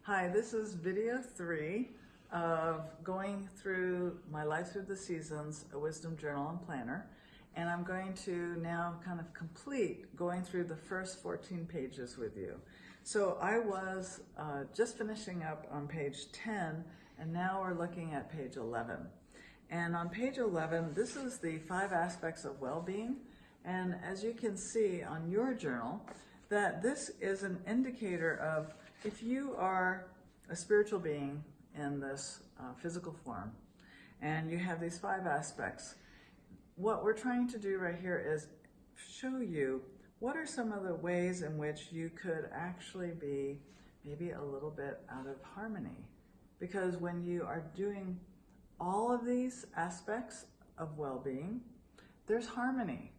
Hi, this is video 3 of going through my Life Through the Seasons, a wisdom journal and planner. And I'm going to now kind of complete going through the first 14 pages with you. So I was just finishing up on page 10, and now we're looking at page 11. And on page 11, this is the 5 aspects of well-being. And as you can see on your journal, that this is an indicator of if you are a spiritual being in this physical form, and you have these 5 aspects, what we're trying to do right here is show you what are some of the ways in which you could actually be maybe a little bit out of harmony. Because when you are doing all of these aspects of well-being, there's harmony.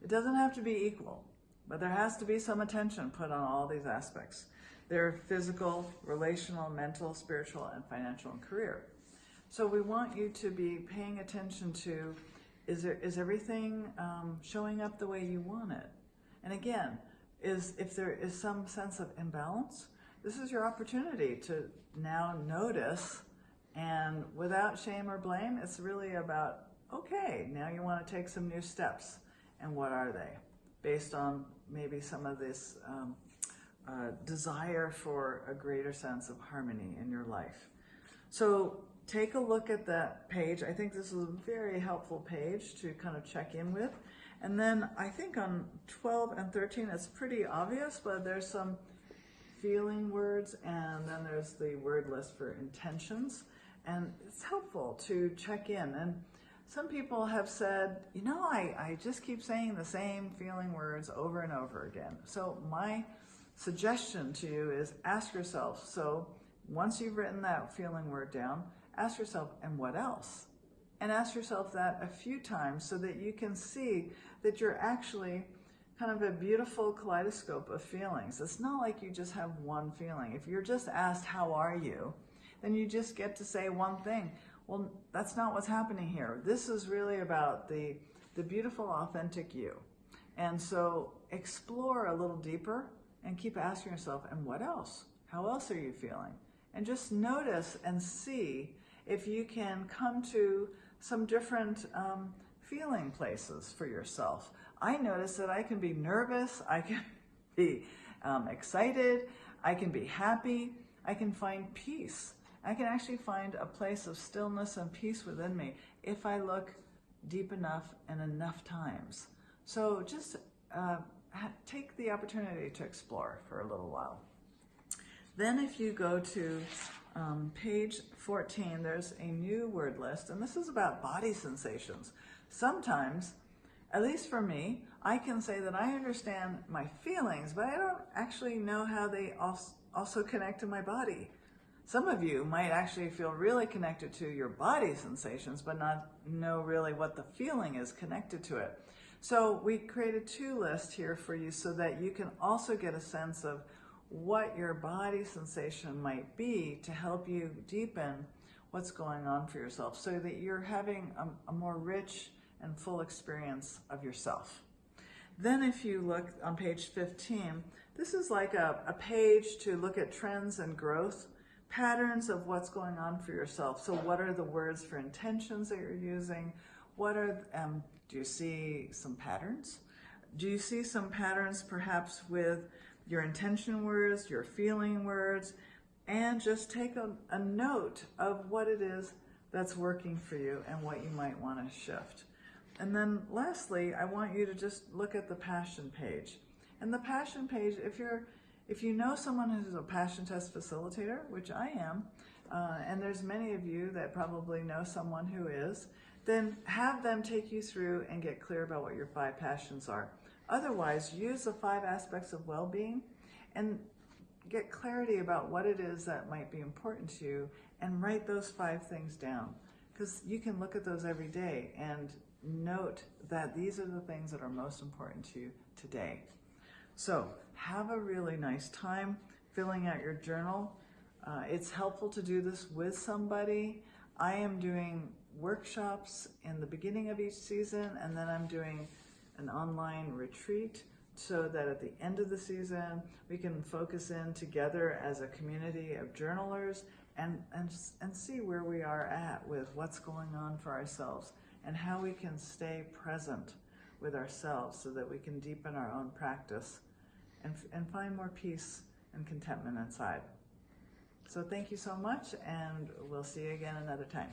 It doesn't have to be equal, but there has to be some attention put on all these aspects. They're physical, relational, mental, spiritual, and financial, and career. So we want you to be paying attention to, is everything showing up the way you want it? And again, if there is some sense of imbalance, this is your opportunity to now notice, and without shame or blame, it's really about, okay, now you want to take some new steps. And what are they? Based on maybe some of this desire for a greater sense of harmony in your life. So take a look at that page. I think this is a very helpful page to kind of check in with. And then I think on 12 and 13, it's pretty obvious, but there's some feeling words, and then there's the word list for intentions. And it's helpful to check in. And some people have said, you know, I just keep saying the same feeling words over and over again. So my suggestion to you is ask yourself, so once you've written that feeling word down, ask yourself, and what else? And ask yourself that a few times so that you can see that you're actually kind of a beautiful kaleidoscope of feelings. It's not like you just have one feeling. If you're just asked, how are you? Then you just get to say one thing. Well, that's not what's happening here. This is really about the beautiful, authentic you. And so explore a little deeper and keep asking yourself, and what else? How else are you feeling? And just notice and see if you can come to some different feeling places for yourself. I notice that I can be nervous, I can be excited, I can be happy, I can find peace. I can actually find a place of stillness and peace within me if I look deep enough and enough times. So just take the opportunity to explore for a little while. Then if you go to page 14, there's a new word list, and this is about body sensations. Sometimes, at least for me, I can say that I understand my feelings, but I don't actually know how they also connect to my body. Some of you might actually feel really connected to your body sensations, but not know really what the feeling is connected to it. So we created 2 lists here for you so that you can also get a sense of what your body sensation might be to help you deepen what's going on for yourself so that you're having a more rich and full experience of yourself. Then if you look on page 15, this is like a page to look at trends and growth, patterns of what's going on for yourself. So what are the words for intentions that you're using? What are, do you see some patterns? Do you see some patterns perhaps with your intention words, your feeling words, and just take a note of what it is that's working for you and what you might want to shift. And then lastly, I want you to just look at the passion page. And the passion page, if you know someone who's a passion test facilitator, which I am, and there's many of you that probably know someone who is, then have them take you through and get clear about what your 5 passions are. Otherwise, use the 5 aspects of well-being and get clarity about what it is that might be important to you, and write those 5 things down. Because you can look at those every day and note that these are the things that are most important to you today. So have a really nice time filling out your journal. It's helpful to do this with somebody. I am doing workshops in the beginning of each season, and then I'm doing an online retreat so that at the end of the season, we can focus in together as a community of journalers and see where we are at with what's going on for ourselves and how we can stay present with ourselves so that we can deepen our own practice and find more peace and contentment inside. So thank you so much, and we'll see you again another time.